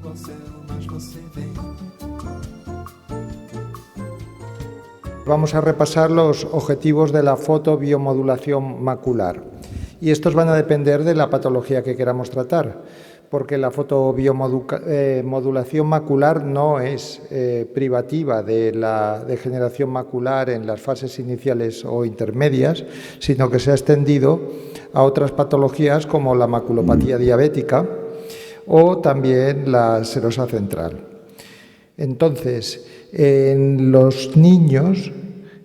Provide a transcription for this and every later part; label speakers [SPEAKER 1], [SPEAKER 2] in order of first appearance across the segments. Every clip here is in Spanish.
[SPEAKER 1] ao céu, mas você vem.
[SPEAKER 2] Vamos a repasar los objetivos de la fotobiomodulación macular. Y estos van a depender de la patología que queramos tratar, porque la fotobiomodulación macular no es privativa de la degeneración macular en las fases iniciales o intermedias, sino que se ha extendido a otras patologías como la maculopatía diabética o también la serosa central. Entonces, en los niños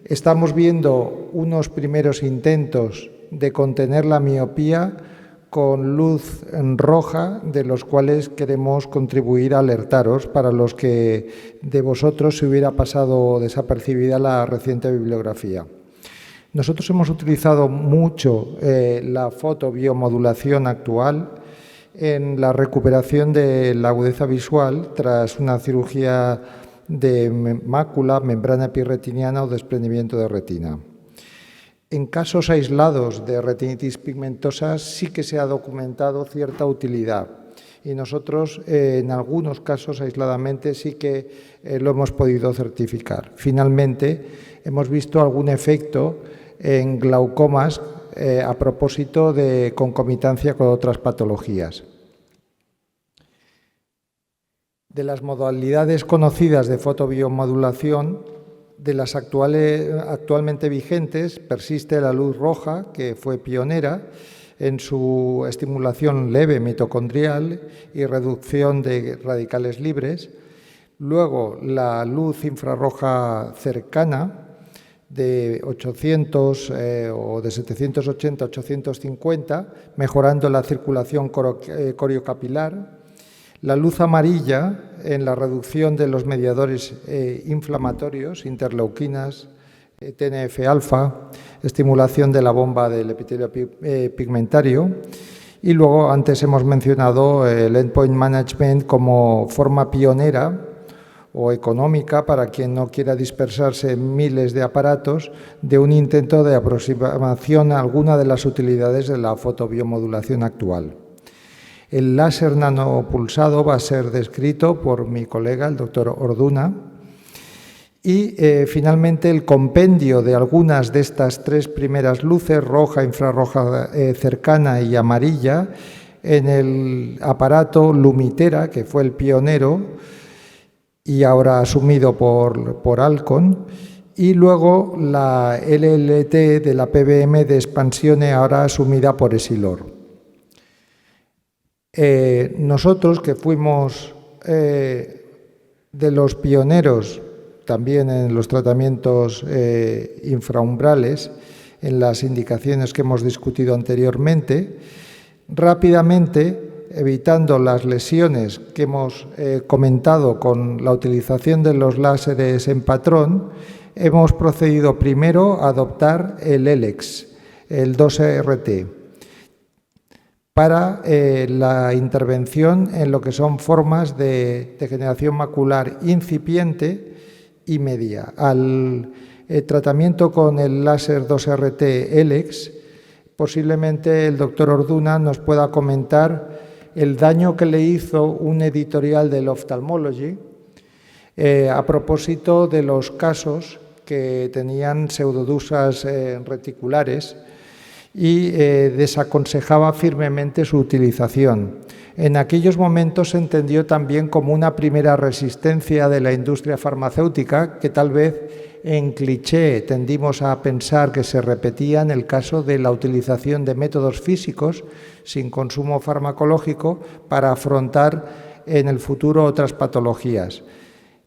[SPEAKER 2] estamos viendo unos primeros intentos de contener la miopía con luz roja, de los cuales queremos contribuir a alertaros para los que de vosotros se hubiera pasado desapercibida la reciente bibliografía. Nosotros hemos utilizado mucho la fotobiomodulación actual en la recuperación de la agudeza visual tras una cirugía de mácula, membrana epirretiniana o desprendimiento de retina. En casos aislados de retinitis pigmentosa sí que se ha documentado cierta utilidad y nosotros en algunos casos aisladamente sí que lo hemos podido certificar. Finalmente, hemos visto algún efecto en glaucomas a propósito de concomitancia con otras patologías. De las modalidades conocidas de fotobiomodulación, de las actualmente vigentes, persiste la luz roja, que fue pionera en su estimulación leve mitocondrial y reducción de radicales libres. Luego, la luz infrarroja cercana, de 800 o de 780 a 850, mejorando la circulación coriocapilar. La luz amarilla en la reducción de los mediadores inflamatorios, interleuquinas, TNF-alfa, estimulación de la bomba del epitelio pigmentario. Y luego antes hemos mencionado el endpoint management como forma pionera o económica para quien no quiera dispersarse en miles de aparatos de un intento de aproximación a alguna de las utilidades de la fotobiomodulación actual. El láser nanopulsado va a ser descrito por mi colega, el doctor Orduna, y finalmente el compendio de algunas de estas tres primeras luces, roja, infrarroja cercana y amarilla, en el aparato Lumitera, que fue el pionero y ahora asumido por Alcon, y luego la LLT de la PBM de Expansione, ahora asumida por Essilor. Nosotros, que fuimos de los pioneros también en los tratamientos infraumbrales, en las indicaciones que hemos discutido anteriormente, rápidamente, evitando las lesiones que hemos comentado con la utilización de los láseres en patrón, hemos procedido primero a adoptar el ELEX, el 2RT, para la intervención en lo que son formas de degeneración macular incipiente y media. Al tratamiento con el láser 2RT ELEX, posiblemente el doctor Orduna nos pueda comentar el daño que le hizo un editorial del Ophthalmology a propósito de los casos que tenían pseudodusas reticulares y desaconsejaba firmemente su utilización. En aquellos momentos se entendió también como una primera resistencia de la industria farmacéutica que tal vez en cliché tendimos a pensar que se repetía en el caso de la utilización de métodos físicos sin consumo farmacológico para afrontar en el futuro otras patologías.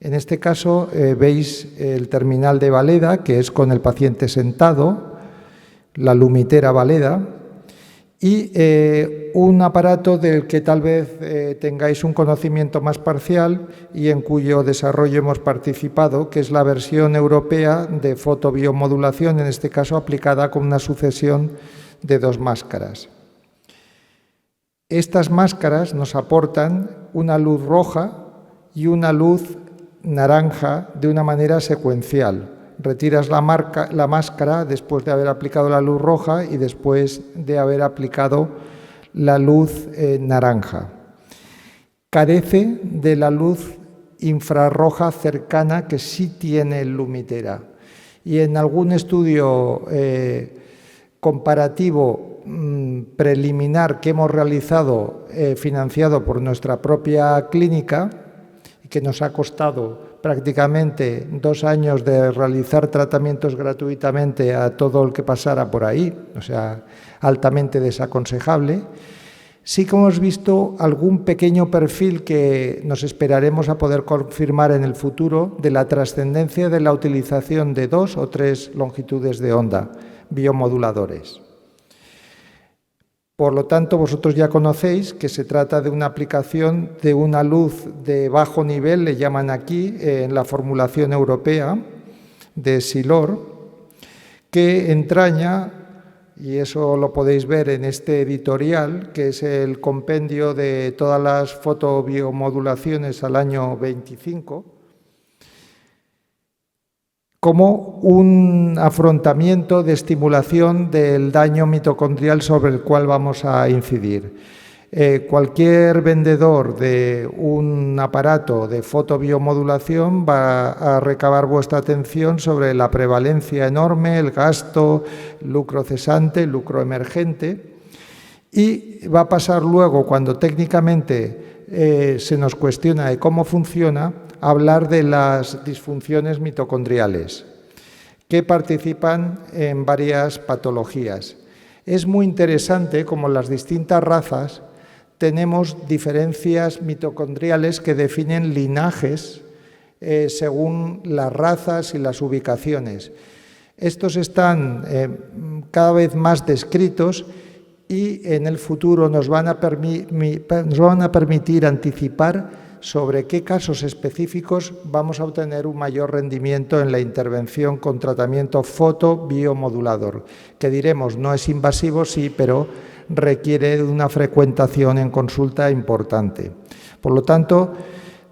[SPEAKER 2] En este caso veis el terminal de Valeda, que es con el paciente sentado, la Lumitera Valeda, y un aparato del que tal vez tengáis un conocimiento más parcial y en cuyo desarrollo hemos participado, que es la versión europea de fotobiomodulación, en este caso aplicada con una sucesión de dos máscaras. Estas máscaras nos aportan una luz roja y una luz naranja de una manera secuencial. Retiras la máscara después de haber aplicado la luz roja y después de haber aplicado la luz naranja. carece de la luz infrarroja cercana que sí tiene el Lumitera. Y en algún estudio comparativo preliminar que hemos realizado, financiado por nuestra propia clínica, y que nos ha costado prácticamente 2 años de realizar tratamientos gratuitamente a todo el que pasara por ahí, o sea, altamente desaconsejable, sí que hemos visto algún pequeño perfil que nos esperaremos a poder confirmar en el futuro de la trascendencia de la utilización de 2 o 3 longitudes de onda biomoduladores. Por lo tanto, vosotros ya conocéis que se trata de una aplicación de una luz de bajo nivel, le llaman aquí, en la formulación europea de Silor, que entraña, y eso lo podéis ver en este editorial, que es el compendio de todas las fotobiomodulaciones al año 25, como un afrontamiento de estimulación del daño mitocondrial sobre el cual vamos a incidir. Cualquier vendedor de un aparato de fotobiomodulación va a recabar vuestra atención sobre la prevalencia enorme, el gasto, lucro cesante, lucro emergente, y va a pasar luego, cuando técnicamente se nos cuestiona de cómo funciona, hablar de las disfunciones mitocondriales que participan en varias patologías. Es muy interesante como las distintas razas tenemos diferencias mitocondriales que definen linajes según las razas y las ubicaciones. Estos están cada vez más descritos y en el futuro nos van a permitir anticipar sobre qué casos específicos vamos a obtener un mayor rendimiento en la intervención con tratamiento fotobiomodulador, que diremos no es invasivo, sí, pero requiere de una frecuentación en consulta importante. Por lo tanto,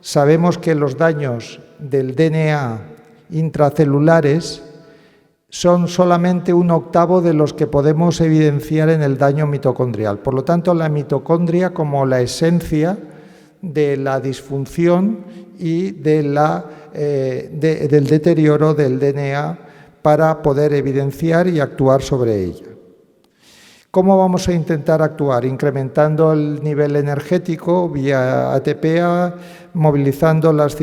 [SPEAKER 2] sabemos que los daños del DNA intracelulares son solamente 1/8 de los que podemos evidenciar en el daño mitocondrial. Por lo tanto, la mitocondria como la esencia de la disfunción y del deterioro del DNA para poder evidenciar y actuar sobre ella. ¿Cómo vamos a intentar actuar? Incrementando el nivel energético vía ATPA, movilizando las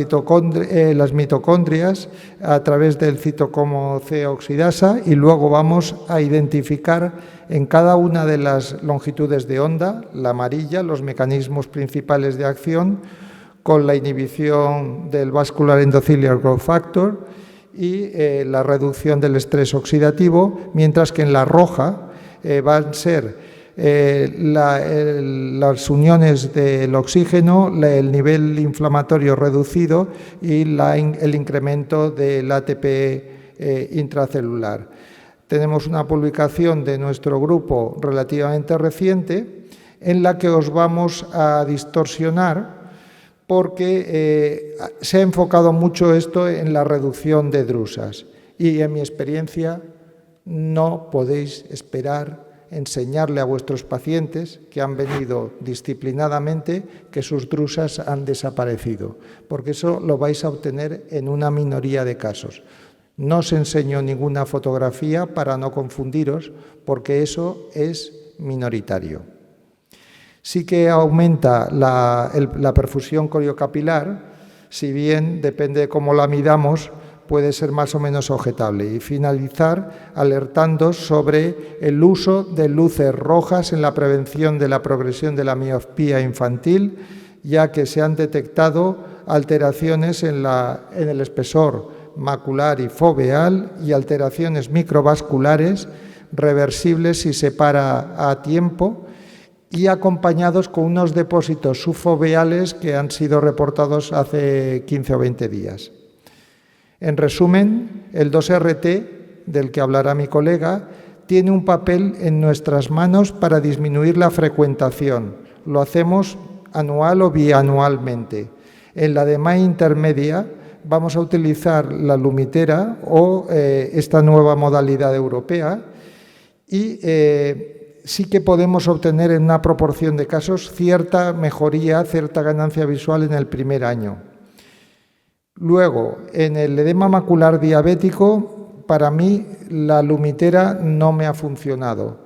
[SPEAKER 2] mitocondrias a través del citocromo C oxidasa, y luego vamos a identificar en cada una de las longitudes de onda, la amarilla, los mecanismos principales de acción con la inhibición del Vascular Endothelial Growth Factor y la reducción del estrés oxidativo, mientras que en la roja van a ser las uniones del oxígeno, el nivel inflamatorio reducido y el incremento del ATP intracelular. Tenemos una publicación de nuestro grupo relativamente reciente en la que os vamos a distorsionar porque se ha enfocado mucho esto en la reducción de drusas y en mi experiencia no podéis esperar enseñarle a vuestros pacientes que han venido disciplinadamente que sus drusas han desaparecido, porque eso lo vais a obtener en una minoría de casos. No os enseño ninguna fotografía para no confundiros, porque eso es minoritario. Sí que aumenta la perfusión coriocapilar, si bien depende de cómo la midamos, puede ser más o menos objetable. Y finalizar alertando sobre el uso de luces rojas en la prevención de la progresión de la miopía infantil, ya que se han detectado alteraciones en el espesor macular y foveal y alteraciones microvasculares reversibles si se para a tiempo y acompañados con unos depósitos subfoveales que han sido reportados hace 15 o 20 días. En resumen, el 2RT, del que hablará mi colega, tiene un papel en nuestras manos para disminuir la frecuentación. Lo hacemos anual o bianualmente. En la DMAI intermedia vamos a utilizar la Lumitera o esta nueva modalidad europea y sí que podemos obtener en una proporción de casos cierta mejoría, cierta ganancia visual en el primer año. Luego, en el edema macular diabético, para mí la lumitera no me ha funcionado.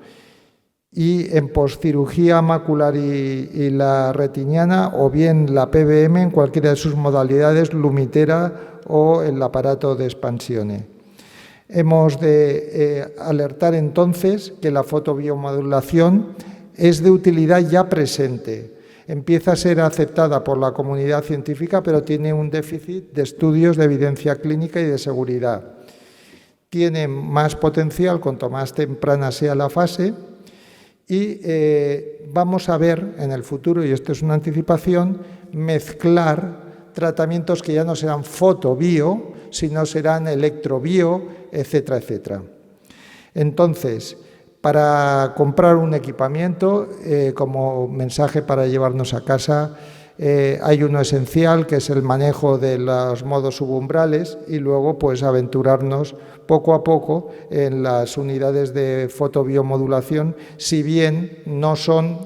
[SPEAKER 2] Y en postcirugía macular y la retiniana, o bien la PBM en cualquiera de sus modalidades, lumitera o el aparato de expansione. Hemos de alertar entonces que la fotobiomodulación es de utilidad ya presente. Empieza a ser aceptada por la comunidad científica, pero tiene un déficit de estudios de evidencia clínica y de seguridad. Tiene más potencial cuanto más temprana sea la fase y vamos a ver en el futuro, y esto es una anticipación, mezclar tratamientos que ya no serán fotobio, sino serán electrobio, etcétera, etcétera. Entonces, para comprar un equipamiento, como mensaje para llevarnos a casa, hay uno esencial, que es el manejo de los modos subumbrales, y luego pues aventurarnos poco a poco en las unidades de fotobiomodulación, si bien no son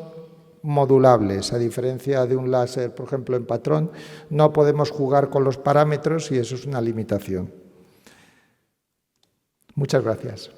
[SPEAKER 2] modulables, a diferencia de un láser, por ejemplo, en patrón, no podemos jugar con los parámetros y eso es una limitación. Muchas gracias.